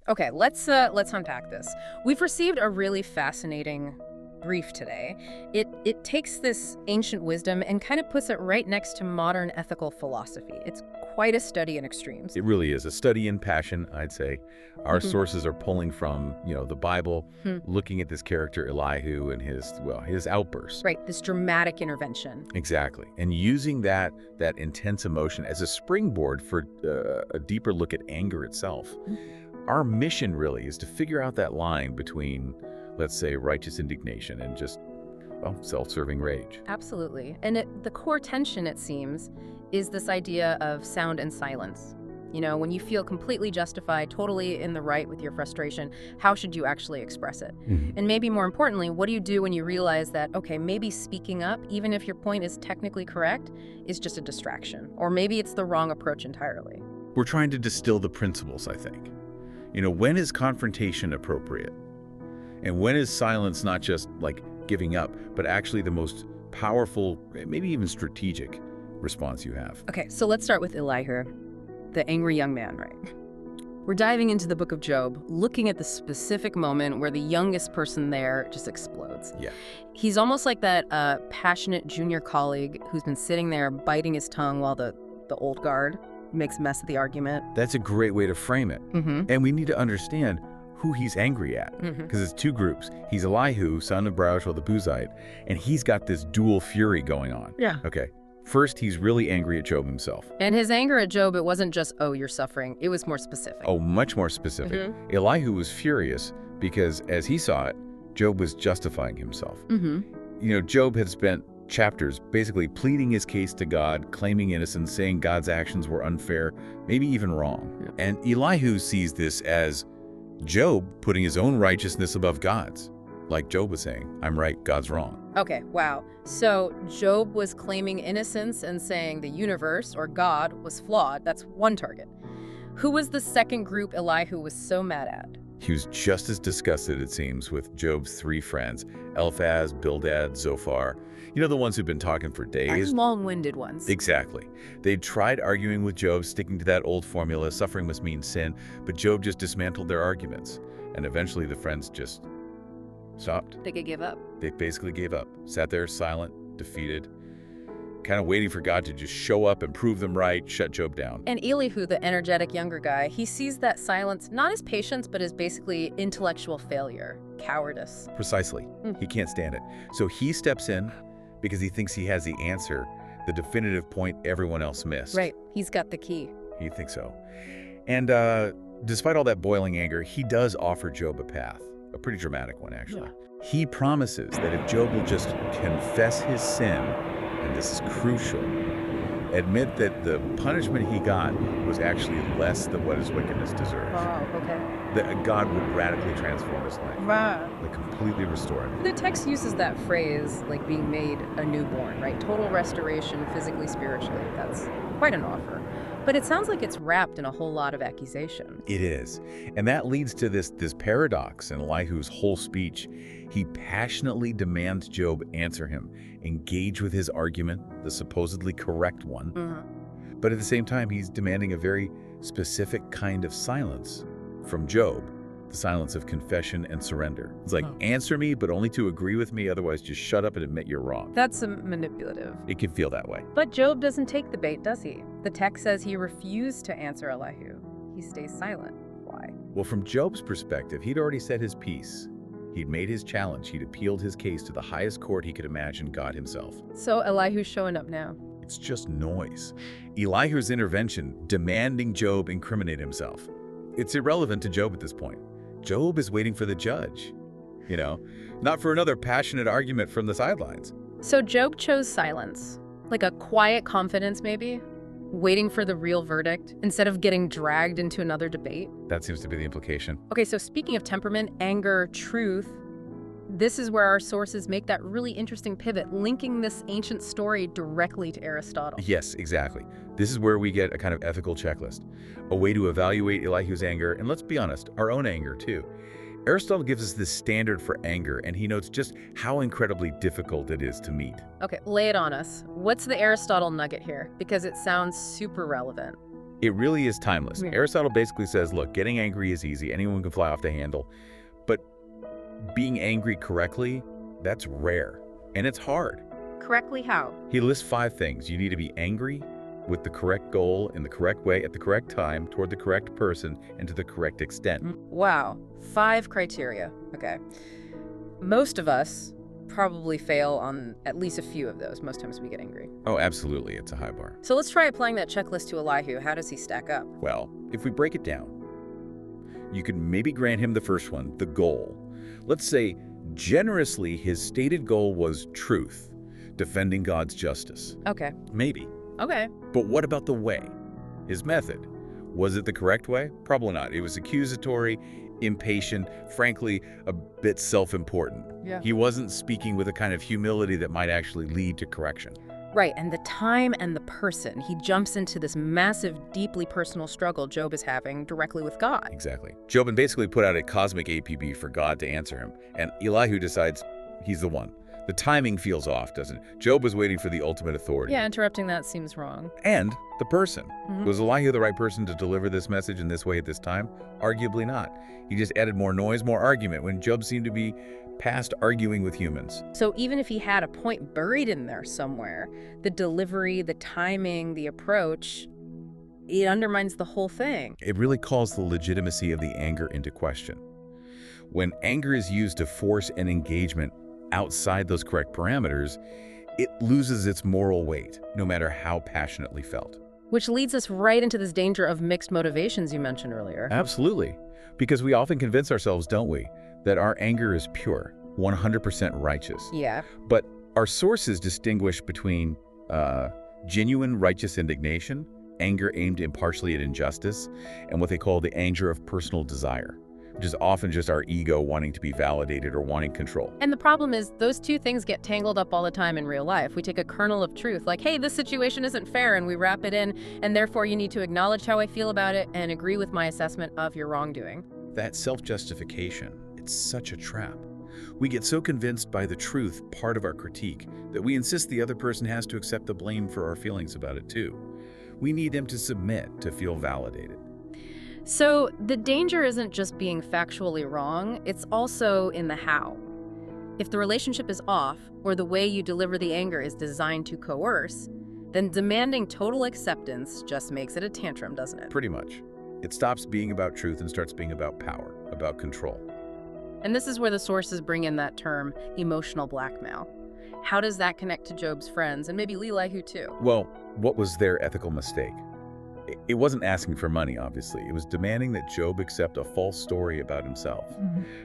Okay, let's unpack this. We've received a really fascinating brief today. It takes this ancient wisdom and kind of puts it right next to modern ethical philosophy. It's quite a study in extremes. It really is a study in passion, I'd say. Our Mhm. sources are pulling from, the Bible, Hmm. looking at this character Elihu and his outbursts. Right, this dramatic intervention. Exactly. And using that intense emotion as a springboard for a deeper look at anger itself. Our mission really is to figure out that line between, let's say, righteous indignation and just, well, self-serving rage. Absolutely. And the core tension, it seems, is this idea of sound and silence. When you feel completely justified, totally in the right with your frustration, how should you actually express it? And maybe more importantly, what do you do when you realize that, okay, maybe speaking up, even if your point is technically correct, is just a distraction? Or maybe it's the wrong approach entirely. We're trying to distill the principles, I think. When is confrontation appropriate? And when is silence not just like giving up, but actually the most powerful, maybe even strategic response you have? Okay, so let's start with Elihu, the angry young man, right? We're diving into the book of Job, looking at the specific moment where the youngest person there just explodes. Yeah. He's almost like that passionate junior colleague who's been sitting there biting his tongue while the old guard makes a mess of the argument. That's a great way to frame it. And we need to understand who he's angry at, because it's two groups. He's Elihu, son of Baruchel the Buzite, and he's got this dual fury going on. Yeah. Okay. First, he's really angry at Job himself. And his anger at Job, it wasn't just, oh, you're suffering. It was more specific. Oh, much more specific. Elihu was furious because, as he saw it, Job was justifying himself. Job had spent chapters basically pleading his case to God, claiming innocence, saying God's actions were unfair, maybe even wrong. Yeah. And Elihu sees this as Job putting his own righteousness above God's. Like Job was saying, I'm right, God's wrong. Okay, wow. So Job was claiming innocence and saying the universe, or God, was flawed. That's one target. Who was the second group Elihu was so mad at? He was just as disgusted, it seems, with Job's three friends, Eliphaz, Bildad, Zophar. The ones who've been talking for days. Long-winded ones. Exactly. They'd tried arguing with Job, sticking to that old formula, suffering must mean sin, but Job just dismantled their arguments. And eventually the friends just stopped. They could give up. They basically gave up, sat there silent, defeated, kind of waiting for God to just show up and prove them right, shut Job down. And Elihu, the energetic younger guy, he sees that silence not as patience, but as basically intellectual failure, cowardice. Precisely. He can't stand it. So he steps in because he thinks he has the answer, the definitive point everyone else missed. Right. He's got the key. He thinks so. And despite all that boiling anger, he does offer Job a path, a pretty dramatic one, actually. Yeah. He promises that if Job will just confess his sin, and this is crucial, admit that the punishment he got was actually less than what his wickedness deserves. Oh, okay. That God would radically transform his life, Right. like completely restore him. The text uses that phrase, like being made a newborn, right? Total restoration, physically, spiritually. That's quite an offer. But it sounds like it's wrapped in a whole lot of accusation. It is. And that leads to this paradox in Elihu's whole speech. He passionately demands Job answer him, engage with his argument, the supposedly correct one. But at the same time, he's demanding a very specific kind of silence from Job, the silence of confession and surrender. It's like, answer me, but only to agree with me, otherwise just shut up and admit you're wrong. That's manipulative. It can feel that way. But Job doesn't take the bait, does he? The text says he refused to answer Elihu. He stays silent. Why? Well, from Job's perspective, he'd already said his piece. He'd made his challenge. He'd appealed his case to the highest court he could imagine, God himself. So Elihu's showing up now. It's just noise. Elihu's intervention, demanding Job incriminate himself. It's irrelevant to Job at this point. Job is waiting for the judge, not for another passionate argument from the sidelines. So Job chose silence, like a quiet confidence maybe, waiting for the real verdict instead of getting dragged into another debate. That seems to be the implication. Okay, so speaking of temperament, anger, truth, this is where our sources make that really interesting pivot, linking this ancient story directly to Aristotle. Yes, exactly. This is where we get a kind of ethical checklist, a way to evaluate Elihu's anger, and let's be honest, our own anger too. Aristotle gives us this standard for anger, and he notes just how incredibly difficult it is to meet. Okay, lay it on us. What's the Aristotle nugget here? Because it sounds super relevant. It really is timeless. Yeah. Aristotle basically says, look, getting angry is easy. Anyone can fly off the handle. But being angry correctly, that's rare. And it's hard. Correctly how? He lists 5 things. You need to be angry with the correct goal, in the correct way, at the correct time, toward the correct person, and to the correct extent. Wow. 5 criteria. Okay. Most of us probably fail on at least a few of those. Most times we get angry. Oh, absolutely. It's a high bar. So let's try applying that checklist to Elihu. How does he stack up? Well, if we break it down, you could maybe grant him the first one, the goal. Let's say, generously, his stated goal was truth, defending God's justice. Okay. Maybe. Okay. But what about the way? His method? Was it the correct way? Probably not. It was accusatory, impatient, frankly, a bit self-important. Yeah. He wasn't speaking with a kind of humility that might actually lead to correction. Right, and the time and the person. He jumps into this massive, deeply personal struggle Job is having directly with God. Exactly. Jobin basically put out a cosmic APB for God to answer him, and Elihu decides he's the one. The timing feels off, doesn't it? Job was waiting for the ultimate authority. Yeah, interrupting that seems wrong. And the person. Was Elihu the right person to deliver this message in this way at this time? Arguably not. He just added more noise, more argument, when Job seemed to be past arguing with humans. So even if he had a point buried in there somewhere, the delivery, the timing, the approach, it undermines the whole thing. It really calls the legitimacy of the anger into question. When anger is used to force an engagement outside those correct parameters, it loses its moral weight, no matter how passionately felt. Which leads us right into this danger of mixed motivations you mentioned earlier. Absolutely. Because we often convince ourselves, don't we, that our anger is pure, 100% righteous. Yeah. But our sources distinguish between genuine righteous indignation, anger aimed impartially at injustice, and what they call the anger of personal desire, which is often just our ego wanting to be validated or wanting control. And the problem is those two things get tangled up all the time in real life. We take a kernel of truth, like, hey, this situation isn't fair, and we wrap it in, and therefore you need to acknowledge how I feel about it and agree with my assessment of your wrongdoing. That self-justification, it's such a trap. We get so convinced by the truth, part of our critique, that we insist the other person has to accept the blame for our feelings about it too. We need them to submit to feel validated. So the danger isn't just being factually wrong, it's also in the how. If the relationship is off, or the way you deliver the anger is designed to coerce, then demanding total acceptance just makes it a tantrum, doesn't it? Pretty much. It stops being about truth and starts being about power, about control. And this is where the sources bring in that term, emotional blackmail. How does that connect to Job's friends, and maybe Elihu too? Well, what was their ethical mistake? It wasn't asking for money, obviously. It was demanding that Job accept a false story about himself,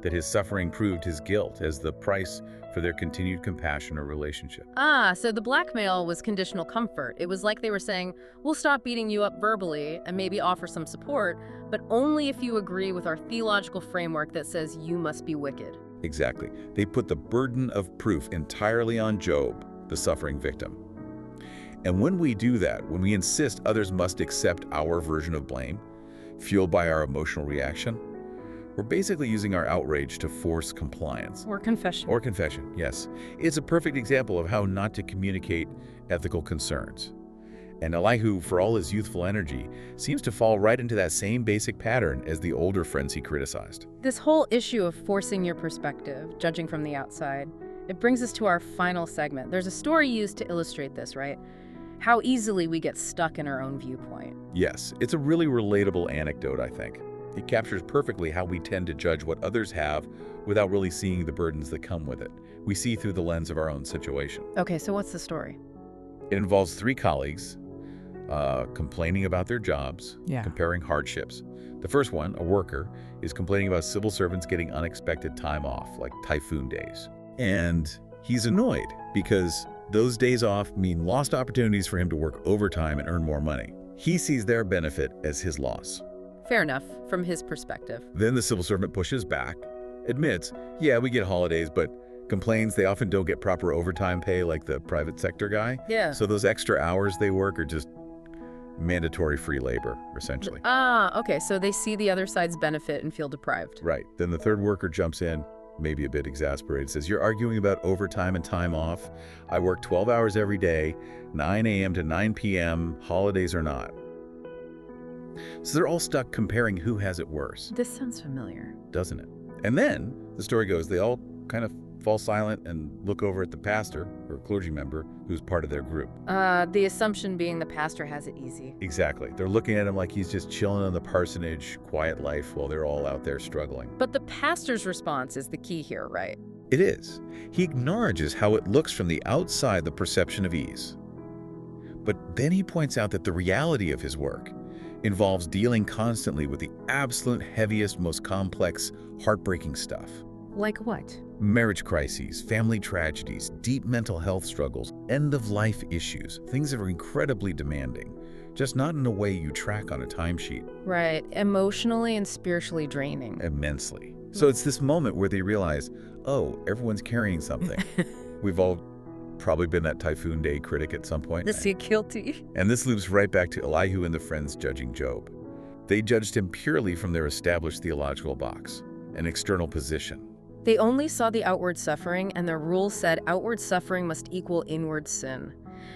that his suffering proved his guilt as the price for their continued compassion or relationship. So the blackmail was conditional comfort. It was like they were saying, we'll stop beating you up verbally and maybe offer some support, but only if you agree with our theological framework that says you must be wicked. Exactly. They put the burden of proof entirely on Job, the suffering victim. And when we do that, when we insist others must accept our version of blame, fueled by our emotional reaction, we're basically using our outrage to force compliance. Or confession. Or confession, yes. It's a perfect example of how not to communicate ethical concerns. And Elihu, for all his youthful energy, seems to fall right into that same basic pattern as the older friends he criticized. This whole issue of forcing your perspective, judging from the outside, it brings us to our final segment. There's a story used to illustrate this, right? How easily we get stuck in our own viewpoint. Yes, it's a really relatable anecdote, I think. It captures perfectly how we tend to judge what others have without really seeing the burdens that come with it. We see through the lens of our own situation. Okay, so what's the story? It involves 3 colleagues complaining about their jobs, comparing hardships. The first one, a worker, is complaining about civil servants getting unexpected time off, like typhoon days. And he's annoyed because those days off mean lost opportunities for him to work overtime and earn more money. He sees their benefit as his loss. Fair enough, from his perspective. Then the civil servant pushes back, admits, yeah, we get holidays, but complains they often don't get proper overtime pay like the private sector guy. Yeah. So those extra hours they work are just mandatory free labor, essentially. Okay, so they see the other side's benefit and feel deprived. Right. Then the third worker jumps in, maybe a bit exasperated, says, you're arguing about overtime and time off. I work 12 hours every day, 9 a.m. to 9 p.m., holidays or not. So they're all stuck comparing who has it worse, This sounds familiar. doesn't it? And then, the story goes, they all kind of fall silent and look over at the pastor, or clergy member, who's part of their group. The assumption being the pastor has it easy. Exactly. They're looking at him like he's just chilling in the parsonage, quiet life, while they're all out there struggling. But the pastor's response is the key here, right? It is. He acknowledges how it looks from the outside, the perception of ease. But then he points out that the reality of his work involves dealing constantly with the absolute heaviest, most complex, heartbreaking stuff. Like what? Marriage crises, family tragedies, deep mental health struggles, end-of-life issues, things that are incredibly demanding, just not in a way you track on a timesheet. Right. Emotionally and spiritually draining. Immensely. So it's this moment where they realize, oh, everyone's carrying something. We've all probably been that Typhoon Day critic at some point. This is guilty. And this loops right back to Elihu and the friends judging Job. They judged him purely from their established theological box, an external position. They only saw the outward suffering, and their rules said outward suffering must equal inward sin.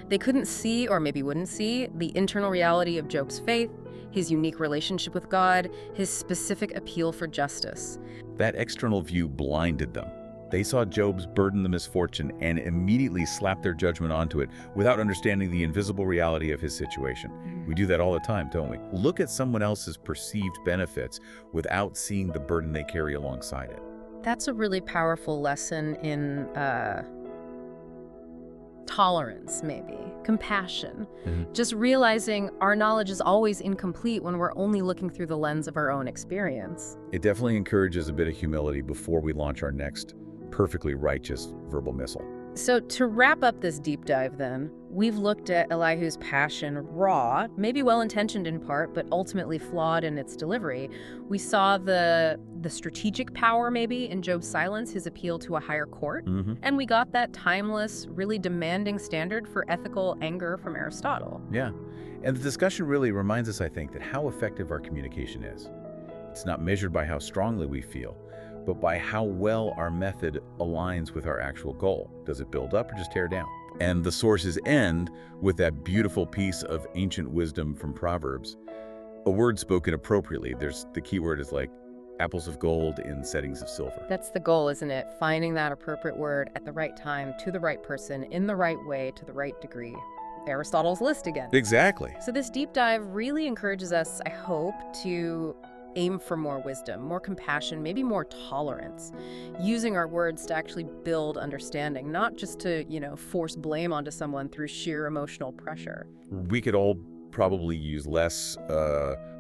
They couldn't see, or maybe wouldn't see, the internal reality of Job's faith, his unique relationship with God, his specific appeal for justice. That external view blinded them. They saw Job's burden, the misfortune, and immediately slapped their judgment onto it without understanding the invisible reality of his situation. We do that all the time, don't we? Look at someone else's perceived benefits without seeing the burden they carry alongside it. That's a really powerful lesson in tolerance, maybe, compassion. Just realizing our knowledge is always incomplete when we're only looking through the lens of our own experience. It definitely encourages a bit of humility before we launch our next perfectly righteous verbal missile. So to wrap up this deep dive then, we've looked at Elihu's passion raw, maybe well-intentioned in part, but ultimately flawed in its delivery. We saw the strategic power maybe in Job's silence, his appeal to a higher court. And we got that timeless, really demanding standard for ethical anger from Aristotle. Yeah. And the discussion really reminds us, I think, that how effective our communication is. It's not measured by how strongly we feel, but by how well our method aligns with our actual goal. Does it build up or just tear down? And the sources end with that beautiful piece of ancient wisdom from Proverbs. A word spoken appropriately. The key word is like apples of gold in settings of silver. That's the goal, isn't it? Finding that appropriate word at the right time, to the right person, in the right way, to the right degree. Aristotle's list again. Exactly. So this deep dive really encourages us, I hope, to aim for more wisdom, more compassion, maybe more tolerance, using our words to actually build understanding, not just to, force blame onto someone through sheer emotional pressure. We could all probably use less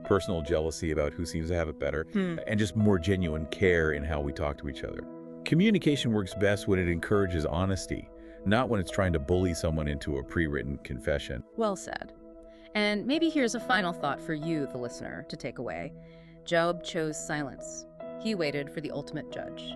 personal jealousy about who seems to have it better, and just more genuine care in how we talk to each other. Communication works best when it encourages honesty, not when it's trying to bully someone into a pre-written confession. Well said. And maybe here's a final thought for you, the listener, to take away. Job chose silence. He waited for the ultimate judge.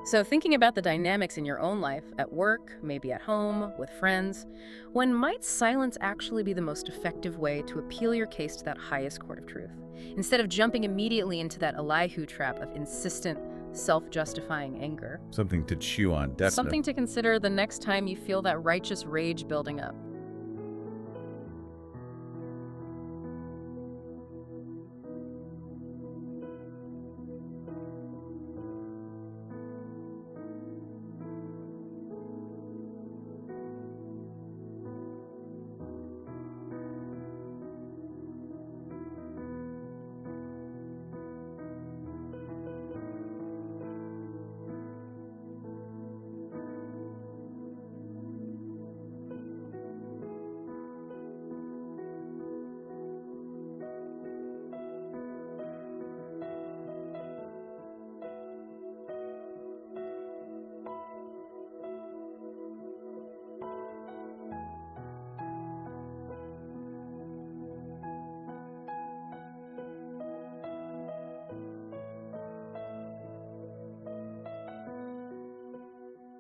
So thinking about the dynamics in your own life, at work, maybe at home, with friends, when might silence actually be the most effective way to appeal your case to that highest court of truth? Instead of jumping immediately into that Elihu trap of insistent, self-justifying anger. Something to chew on, definitely. Something to consider the next time you feel that righteous rage building up.